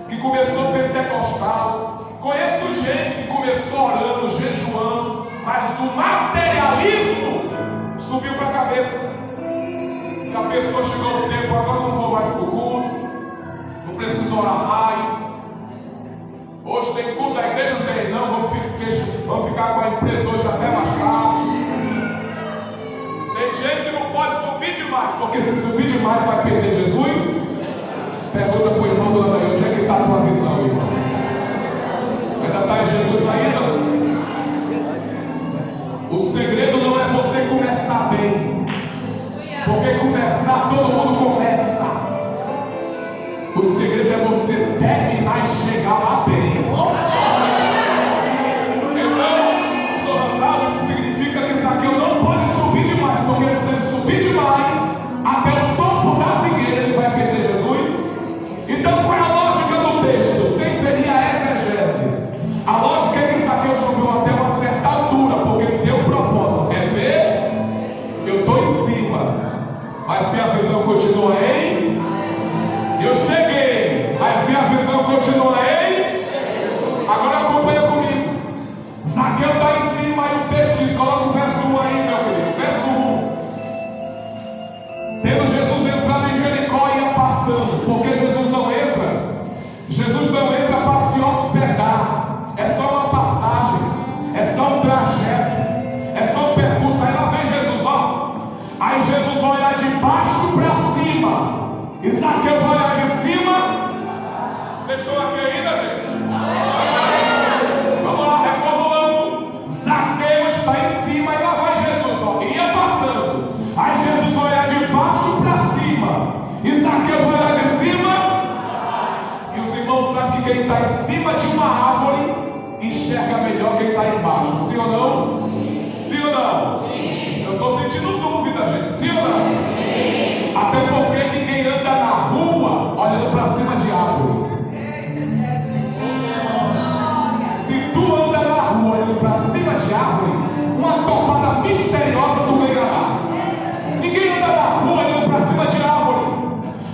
que começou pentecostal, conheço gente que começou orando, jejuando, mas o materialismo subiu para a cabeça. E a pessoa chegou no tempo, agora não vou mais para o culto, não preciso orar mais. Hoje tem culto da igreja? Não tem, não, vamos ficar com a empresa hoje até mais tarde. Tem gente que não pode subir demais, porque se subir demais vai perder Jesus. Pergunta para o irmão do Dona, onde é que está a tua visão, irmão? Ainda está em Jesus ainda? O segredo não é você começar bem, porque começar, todo mundo começa. O segredo é você terminar e chegar lá bem. Então, pastor Randall, isso significa que Zaqueu não pode subir demais, porque se ele subir demais, até o topo da figueira ele vai perder Jesus. Então, qual é a lógica do texto? Sem ferir a exegese. A lógica é que Zaqueu subiu até uma certa altura, porque ele tem um propósito. É ver? Eu estou em cima, mas minha visão continua em. Eu cheguei, mas minha visão continua em. Agora acompanha comigo. Zaqueu está em cima e o texto diz, coloca o verso 1 aí, meu querido. Verso 1. Tendo Jesus entrado em Jericó, ia passando, porque Jesus não entra para se hospedar. É só uma passagem, é só um trajeto, é só um percurso. Aí lá vem Jesus, ó. Aí Jesus vai olhar de baixo para cima. E Zaqueu vai olhar de cima. Vocês estão aqui ainda, gente? Vamos lá, reformulando. Zaqueu está em cima e lá vai Jesus, ó. Ia passando. Aí Jesus vai olhar de baixo para cima. E Zaqueu vai olhar de cima. E os irmãos sabem que quem está em cima de uma árvore enxerga melhor quem está embaixo. Sim ou não? Sim ou não? Sim. Eu estou sentindo dúvida, gente. Sim ou não? Sim. Até porque ninguém anda na rua olhando para cima de árvore. Se tu anda na rua olhando para cima de árvore, uma topada misteriosa tu ganhará. Ninguém anda na rua olhando para cima de árvore.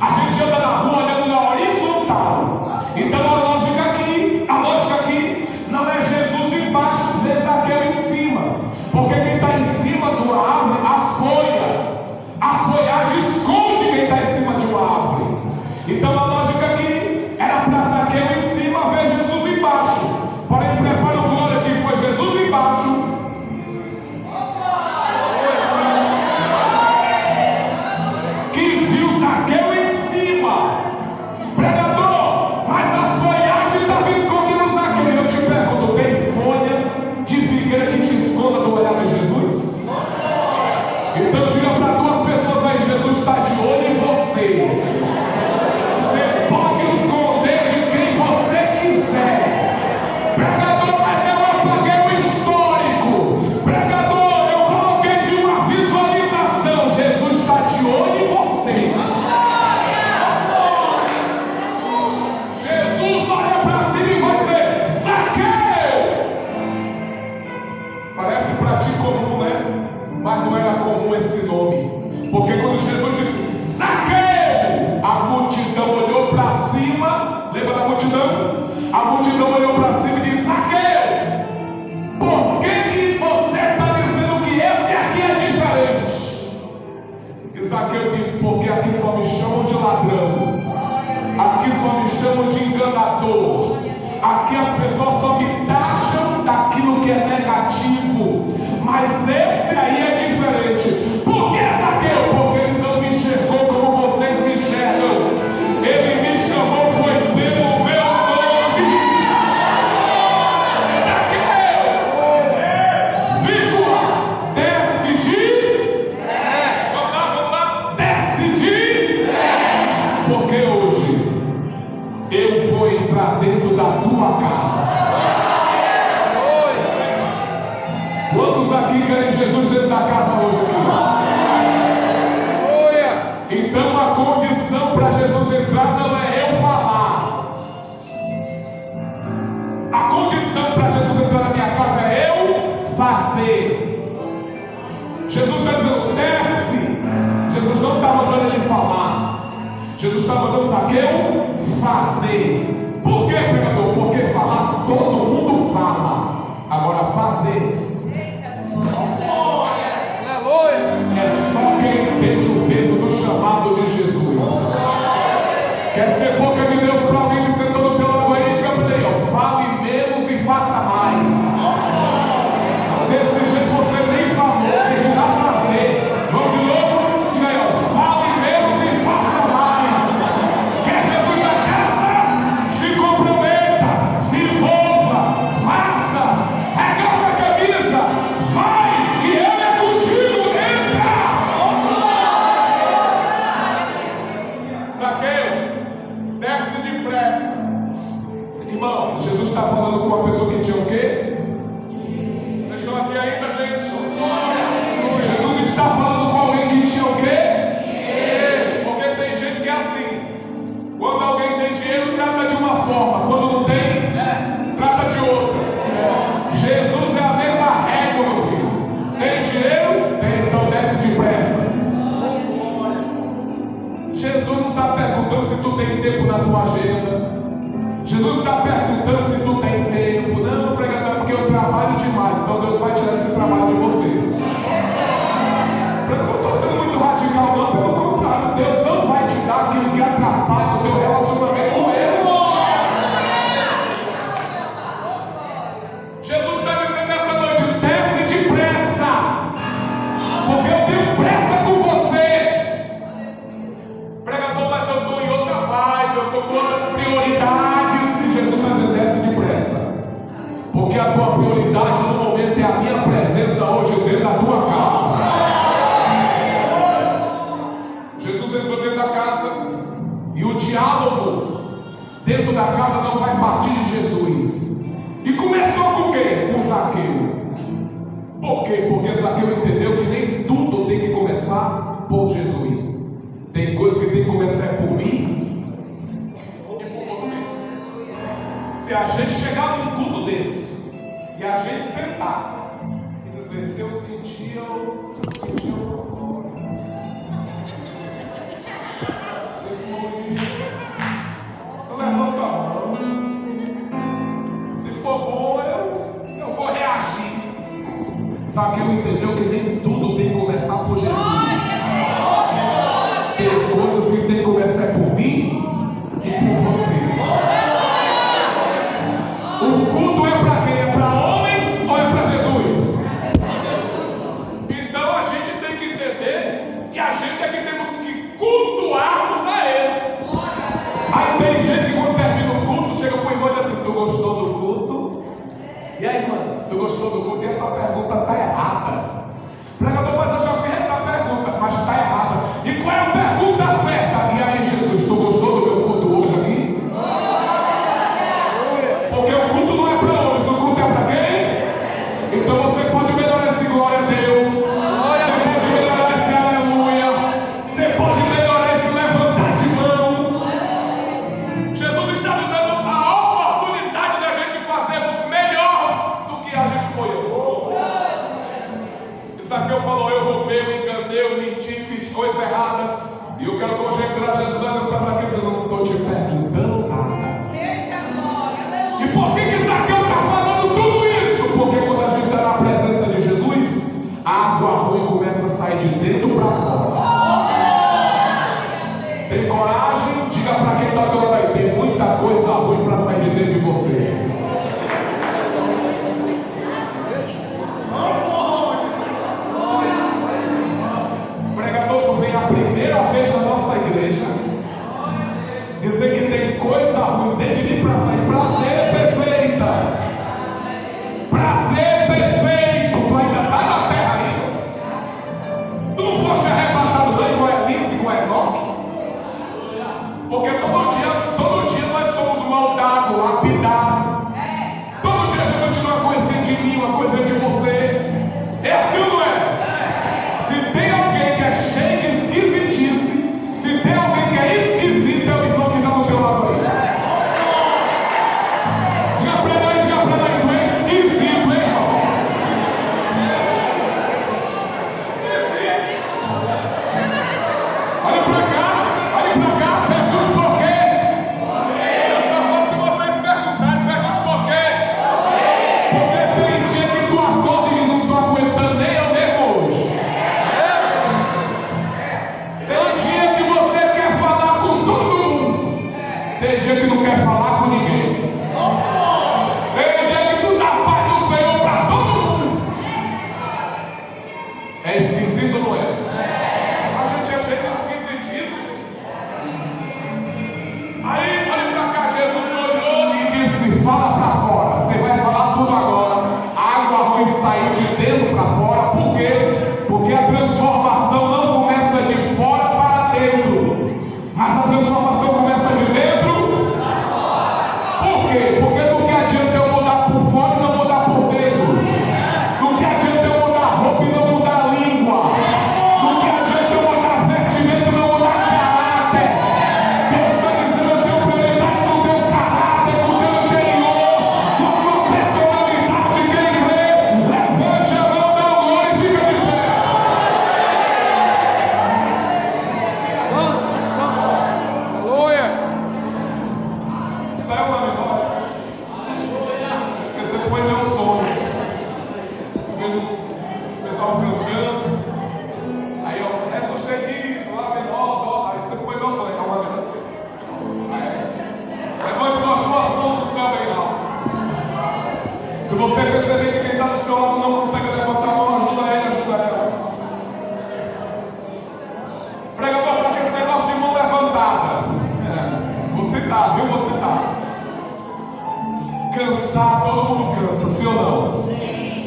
A gente anda na rua olhando na horizontal. Então a lógica aqui não é Jesus embaixo, vê Zaqueu em cima. Porque quem está em cima de uma árvore, a folhagem esconde quem está em cima de uma árvore. Então a lógica aqui era para Zaqueu em cima ver Jesus embaixo. Porém, prepara o glória que foi Jesus embaixo. Que viu Zaqueu em cima. Pregador, mas as folhagens estavam escondendo Zaqueu. Eu te pergunto, tem folha de figueira que te esconda do olhar de Jesus? Então diga para duas pessoas aí, Jesus está de olho em você. Você pode esconder de quem você quiser. Pregador, mas eu apaguei o histórico. Pregador, eu coloquei de uma visualização. Jesus está de olho em você. Jesus olha para cima e vai dizer, Zaqueu. Parece para ti comum, né? Mas não era comum esse nome. Porque quando Jesus disse, Zaqueu, a multidão olhou para cima. Lembra da multidão? A multidão olhou para cima e disse, Zaqueu, por que você está dizendo que esse aqui é diferente? E Zaqueu disse, porque aqui só me chamam de ladrão. Aqui só me chamam de enganador. Aqui as pessoas só me taxam daquilo que é negativo. Mas esse aí é diferente. Por que, Zaqueu? Porque ele não me enxergou como vocês me dentro da tua casa. Quantos aqui querem Jesus dentro da casa hoje aqui? Então a condição para Jesus entrar não é eu falar. A condição para Jesus entrar na minha casa é eu fazer. Jesus está dizendo, desce. Jesus não está mandando ele falar. Jesus está mandando Zaqueu fazer. Por quê, pregador? Porque falar todo mundo fala. Agora fazer é só quem entende o peso do chamado de Jesus. Quer ser boca de Deus para alguém que sentou no teu lado aí? Diga para ele, ó, fale menos e faça mais. Desse jeito você nem falou, quem te dá fazer. Vamos de novo? Diga aí, ó, fale menos e faça mais. Quer Jesus na casa? Se comprometa, se envolva, faça, regaça a camisa, vai, que ele é contigo, entra. Zaqueu, desce depressa. Irmão, Jesus está falando com uma pessoa que tinha o quê? Vocês estão aqui ainda, gente? Jesus está falando com alguém que tinha o quê? Porque tem gente que é assim. Quando alguém tem dinheiro, trata de uma forma. Quando não tem, trata de outra. Jesus é a mesma régua, meu filho. Tem dinheiro? Tem, então desce depressa. Jesus não está perguntando se tu tem tempo na tua agenda. Jesus não está perguntando se tu tem tempo. Não, pregador, porque eu trabalho demais. Então Deus vai tirar esse trabalho de você. Eu não estou sendo muito radical, não. Pelo contrário, Deus não vai te dar aquilo que atrapalha o teu relacionamento com Ele. Jesus está dizendo nessa noite, desce depressa. Porque eu tenho pressa com você. Pregador, mas eu estou em outra vibe, eu estou com outras prioridades. E Jesus está dizendo, desce depressa. Porque a tua prioridade no momento é a minha presença hoje dentro da tua casa. Jesus entrou dentro da casa e o diálogo dentro da casa não vai partir de Jesus. E começou com quem? Com Zaqueu. Por quê? Porque Zaqueu entendeu que nem tudo tem que começar por Jesus. Tem coisas que tem que começar por mim e por você. Se a gente chegar num culto desse e a gente sentar e dizer, se eu sentir, eu levanta a mão. Se for bom, eu vou reagir. Zaqueu entendeu que nem tudo tem que começar por Jesus. Tem coisas que tem que começar por mim e por você. O culto é para quem? É para homens ou é para Jesus? Então a gente tem que entender que a gente é que temos que cultuarmos a Ele. Aí tem gente que quando termina o culto, chega para o irmão e diz assim, tu gostou do culto? E aí, irmão, tu gostou do culto? E essa pergunta está errada. Pregador, mas eu já fiz essa pergunta, mas está errada. E qual é a pergunta certa? E aí, Jesus, tu gostou do meu culto hoje aqui? Porque o culto não é para homens, o culto é para quem? Então você pode melhorar esse glória a Deus. Você pode melhorar esse aleluia. Você pode melhorar esse levantar de mão. Jesus está nos dando a oportunidade da gente fazermos melhor do que a gente foi hoje. Zaqueu falou, eu roubei, eu enganei, eu menti, fiz coisa errada. E eu quero conjecturar Jesus olhando para Zaqueu dizendo, eu não estou te perguntando nada. E por que Zaqueu está falando tudo isso? Porque quando a gente está na presença de Jesus, a água ruim começa a sair de dentro para fora. Tem coragem? Diga para quem está do lado aí, tem muita coisa ruim para sair de dentro de você. Pregador, tu vem a primeira vez na nossa igreja dizer que tem coisa ruim dentro de mim para sair. Prazer perfeita. Prazer perfeito. Tu ainda está na terra ainda. Tu não mim, uma coisa é de você. É assim ou não é? Se tem alguém que é cheio de esquisitice, se tem alguém que é esquisito, é o irmão que está do teu lado aí. Diga para ele, tu é esquisito, hein, irmão? Olha pra cá, pergunte por quê. Eu só vou se vocês perguntarem, pergunte por quê. Porque tem dia que tu acorda e diz, não tô aguentando nem eu mesmo hoje. Tem dia que você quer falar com todo mundo. Tem dia que não quer falar com ninguém. Tem dia que tu dá a paz do Senhor para todo mundo. É esquisito ou não é? A gente é cheio de esquisitice. Aí, olha pra cá, Jesus olhou e disse, fala pra fora. Você vai falar tudo agora. A água ruim saiu de dentro para fora. Por quê? Porque a transformação não começa de fora para dentro, mas a transformação começa de dentro. Por quê? Porque do que adianta eu mudar por fora e não mudar por dentro? Do que adianta eu mudar a roupa e não mudar a língua? Do que adianta eu mudar vestimento e não mudar caráter? Deus está dizendo, eu tenho prioridade com o teu caráter, com o teu interior, com a tua personalidade. Quem crê, levante a mão da glória e fica de pé. Santo, aleluia. Isso aí é uma memória. Esse foi meu sonho. Eu vejo os pessoal cantando. Aí eu ré sustenido, lá menor, dó. Aí esse foi meu sonho. É uma lembrança. Levante suas duas mãos para o céu bem alto. Se você perceber que quem está do seu lado não consegue levantar a mão, ajuda ele, ajuda ela. Pregador, para que esse negócio de mão levantada? Você tá, viu? Você tá. Cansar, todo mundo cansa, sim ou não?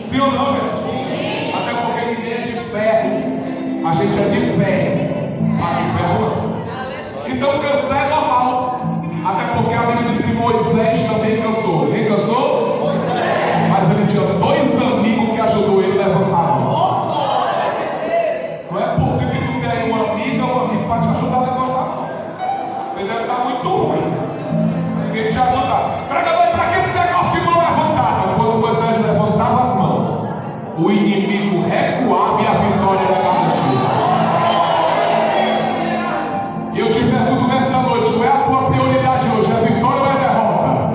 Sim ou não, gente? Até porque ninguém é de ferro. A gente é de fé. Mas de ferro não. Então cansar é normal. Até porque a Bíblia diz que Moisés também cansou. Quem cansou? Moisés. Mas ele tinha dois amigos que ajudou ele a levantar a mão. Não é possível que tu tenha uma amiga ou um amigo para te ajudar a levantar a mão. Você deve estar muito ruim. Ninguém te ajudar. Pregador, para que esse negócio de mão levantada? Quando Moisés levantava as mãos, o inimigo recuava e a vitória era garantida. E eu te pergunto nessa noite, qual é a tua prioridade hoje? É vitória ou é derrota?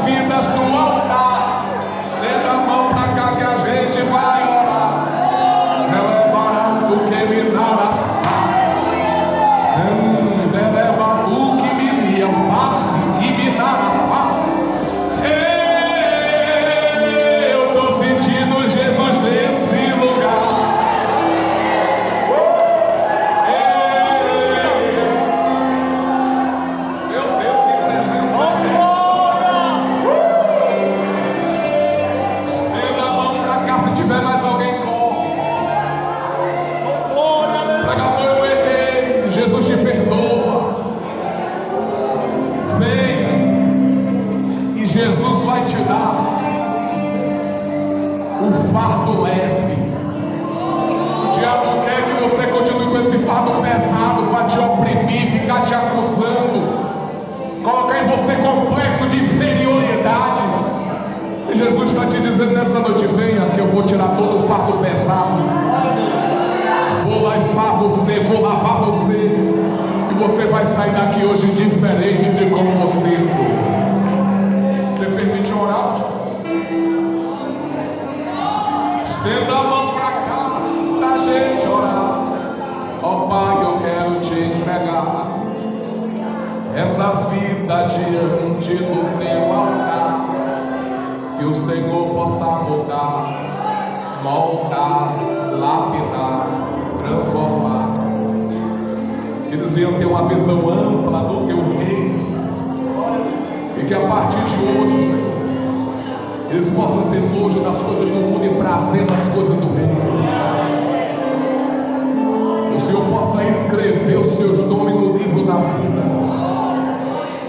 vidas no altar. Estenda a mão para cá que a gente vai orar. Elevará do que me dará eleva do que me dá face, que me dará paz. Eu estou sentindo Jesus nesse lugar. Meu Deus, que presença é essa? Estenda a mão para cá, se tiver mais alguém, corre. Pregador, eu errei. Jesus te perdoa. Venha e Jesus vai te dar o fardo leve. O diabo quer que você continue com esse fardo pesado para te oprimir, ficar te acusando, colocar em você complexo de inferioridade. E Jesus está te dizendo nessa noite: venha que eu vou tirar todo o fardo pesado. Vou limpar você, vou lavar você, e você vai sair daqui hoje diferente de como você entrou. Você permite orar, pastor? Estenda a mão para cá, pra gente orar. Ó Pai, eu quero te entregar essas vidas diante do teu altar, que o Senhor possa mudar, moldar, lapidar, transformar. Que eles venham ter uma visão ampla do teu reino, e que a partir de hoje, Senhor, eles possam ter nojo das coisas do mundo e prazer nas coisas do reino. Que o Senhor possa escrever os seus nomes no livro da vida,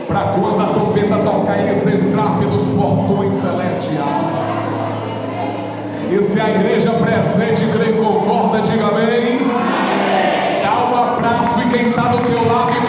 para quando a trombeta tocar, eles entrar pelos portões celestiais. E se a igreja presente crê e concorda, diga amém. Dá um abraço e quem está do teu lado e